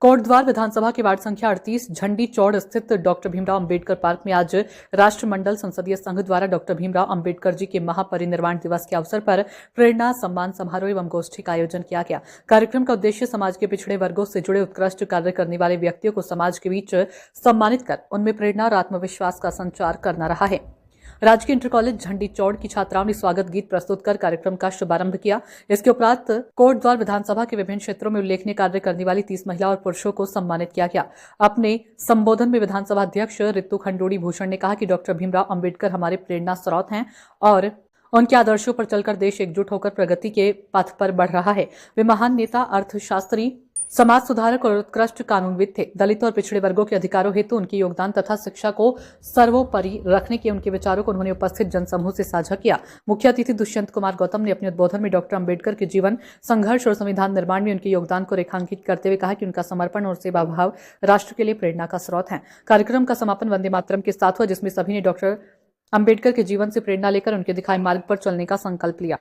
कोटद्वार विधानसभा के वार्ड संख्या 38 झंडी चौड़ स्थित डॉक्टर भीमराव अंबेडकर पार्क में आज राष्ट्रमंडल संसदीय संघ द्वारा डॉक्टर भीमराव अंबेडकर जी के महापरिनिर्वाण दिवस के अवसर पर प्रेरणा सम्मान समारोह एवं गोष्ठी का आयोजन किया गया। कार्यक्रम का उद्देश्य समाज के पिछड़े वर्गों से जुड़े उत्कृष्ट कार्य करने वाले व्यक्तियों को समाज के बीच सम्मानित कर उनमें प्रेरणा और आत्मविश्वास का संचार करना रहा है। राजकीय इंटर कॉलेज झंडी चौड़ की छात्राओं ने स्वागत गीत प्रस्तुत कर कार्यक्रम का शुभारंभ किया। इसके उपरांत कोटद्वार विधानसभा के विभिन्न क्षेत्रों में उल्लेखनीय कार्य करने वाली 30 महिला और पुरुषों को सम्मानित किया गया। अपने संबोधन में विधानसभा अध्यक्ष रितु खंडोड़ी भूषण ने कहा कि डॉक्टर भीमराव अंबेडकर हमारे प्रेरणा स्रोत हैं और उनके आदर्शों पर चलकर देश एकजुट होकर प्रगति के पथ पर बढ़ रहा है। वे महान नेता, अर्थशास्त्री, समाज सुधारक और उत्कृष्ट कानूनविद थे। दलित और पिछड़े वर्गों के अधिकारों हेतु उनके योगदान तथा शिक्षा को सर्वोपरि रखने के उनके विचारों को उन्होंने उपस्थित जनसमूह से साझा किया। मुख्य अतिथि दुष्यंत कुमार गौतम ने अपने उद्बोधन में डॉक्टर अंबेडकर के जीवन, संघर्ष और संविधान निर्माण में उनके योगदान को रेखांकित करते हुए कहा कि उनका समर्पण और सेवा भाव राष्ट्र के लिए प्रेरणा का स्रोत है। कार्यक्रम का समापन वंदे मातरम के साथ हुआ, जिसमें सभी ने डॉक्टर अंबेडकर के जीवन से प्रेरणा लेकर उनके दिखाए मार्ग पर चलने का संकल्प लिया।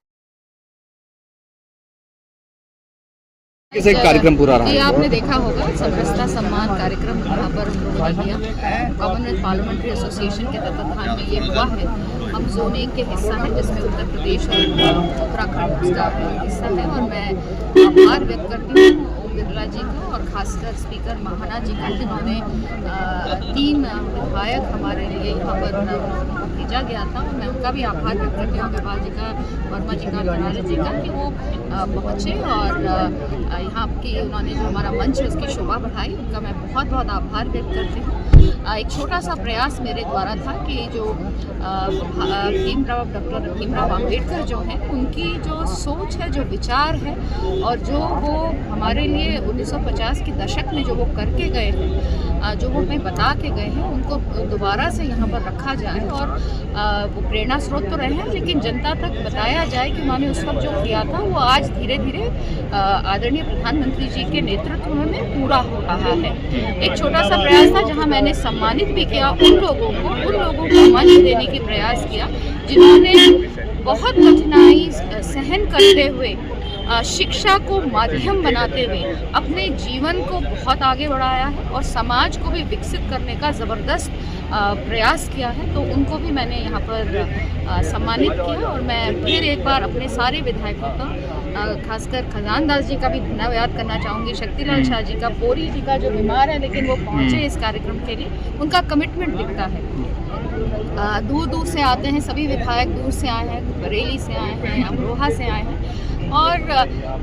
कैसे कार्यक्रम पूरा रहा? ये आपने देखा होगा, समरसता सम्मान कार्यक्रम यहाँ पर किया। कॉमनवेल्थ पार्लियामेंट्री एसोसिएशन के तत्वाधान में ये हुआ है। हम जोन 1 के हिस्सा है, जिसमें उत्तर प्रदेश और उत्तराखंड उसका हिस्सा है। और मैं आभार व्यक्त करती हूँ ओम बिरला जी का और खासकर स्पीकर महाना जी का, जिन्होंने 3 विधायक हमारे लिए यहाँ पर भेजा गया था। और मैं उनका भी आभार व्यक्त करती हूँ, अग्रवाल जी का, वर्मा जी का, बनारस जी का, कि वो पहुँचे और यहाँ की उन्होंने जो हमारा मंच है उसकी शोभा बढ़ाई। उनका मैं बहुत बहुत आभार व्यक्त करती हूँ। एक छोटा सा प्रयास मेरे द्वारा था कि जो डॉक्टर भीमराव अंबेडकर जो हैं, उनकी जो सोच है, जो विचार है और जो वो हमारे लिए 1950 के दशक में जो वो करके गए हैं, जो वो हमें बता के गए हैं, उनको दोबारा से यहाँ पर रखा जाए और वो प्रेरणा स्रोत तो रहे हैं, लेकिन जनता तक बताया जाए कि उन्होंने उस वक्त जो किया था वो आज धीरे धीरे आदरणीय प्रधानमंत्री जी के नेतृत्व में पूरा हो रहा है। एक छोटा सा प्रयास था जहाँ मैंने सम्मानित भी किया उन लोगों को मंच देने की प्रयास किया, जिन्होंने बहुत कठिनाई सहन करते हुए शिक्षा को माध्यम बनाते हुए अपने जीवन को बहुत आगे बढ़ाया है और समाज को भी विकसित करने का ज़बरदस्त प्रयास किया है। तो उनको भी मैंने यहाँ पर सम्मानित किया। और मैं फिर एक बार अपने सारे विधायकों का, खासकर खजान दास जी का भी धन्यवाद करना चाहूँगी, शक्तिलाल शाह जी का, पोरी जी का जो बीमार है लेकिन वो पहुँचे इस कार्यक्रम के लिए, उनका कमिटमेंट दिखता है। दूर दूर से आते हैं सभी विधायक, दूर से आए हैं, बरेली से आए हैं, अमरोहा से आए हैं और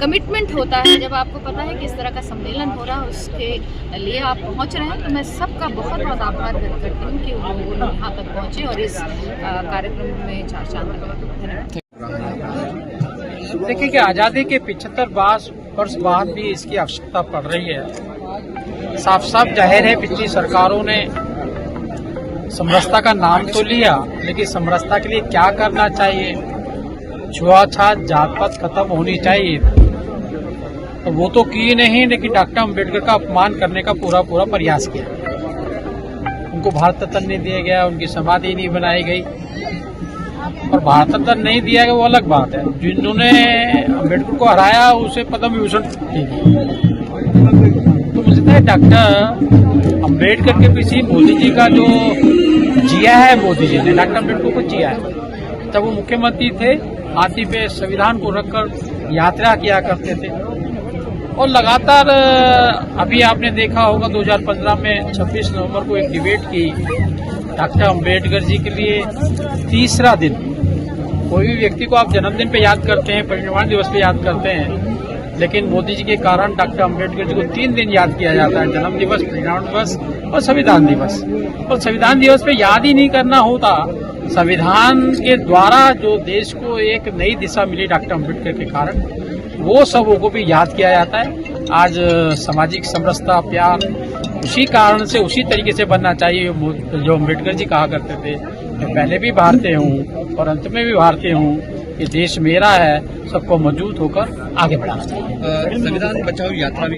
कमिटमेंट होता है जब आपको पता है कि इस तरह का सम्मेलन हो रहा है, उसके लिए आप पहुंच रहे हैं। तो मैं सबका बहुत बहुत आभार व्यक्त करती हूँ कि वो लोग यहाँ तक पहुँचे और इस कार्यक्रम में चार चांद लगाए। देखिए कि आज़ादी के 75 वर्ष बाद भी इसकी आवश्यकता पड़ रही है। साफ साफ जाहिर है, पिछली सरकारों ने समरसता का नाम तो लिया, लेकिन समरसता के लिए क्या करना चाहिए, छुआछूत, जात पात खत्म होनी चाहिए, तो वो तो की नहीं, लेकिन डॉक्टर अंबेडकर का अपमान करने का पूरा प्रयास किया। उनको भारत रत्न नहीं दिया गया, उनकी समाधि नहीं बनाई गई और भारत रत्न नहीं दिया गया वो अलग बात है। जिन्होंने अंबेडकर को हराया उसे पद्म विभूषण दी गई। तो मुझे लगता है डॉक्टर अंबेडकर के पीछे मोदी जी का जो जिया है, मोदी जी ने डॉक्टर अंबेडकर को जिया है। जब वो मुख्यमंत्री थे, हाथी पे संविधान को रखकर यात्रा किया करते थे और लगातार अभी आपने देखा होगा 2015 में 26 नवंबर को एक डिबेट की डॉक्टर अंबेडकर जी के लिए। तीसरा दिन, कोई भी व्यक्ति को आप जन्मदिन पे याद करते हैं, परिनिर्वाण दिवस पे याद करते हैं, लेकिन मोदी जी के कारण डॉक्टर अंबेडकर जी को 3 दिन याद किया जाता है, जन्म दिवस, परिनिर्वाण दिवस और संविधान दिवस। और संविधान दिवस पे याद ही नहीं करना होता। संविधान के द्वारा जो देश को एक नई दिशा मिली डॉक्टर अंबेडकर के कारण, वो सबों को भी याद किया जाता है। आज सामाजिक समरसता, प्यार उसी कारण से, उसी तरीके से बनना चाहिए जो अंबेडकर जी कहा करते थे। मैं पहले भी भारतीय हूँ और अंत में भी भारतीय हूँ। ये देश मेरा है, सबको मजबूत होकर आगे बढ़ाना चाहिए। संविधान बचाओ यात्रा भी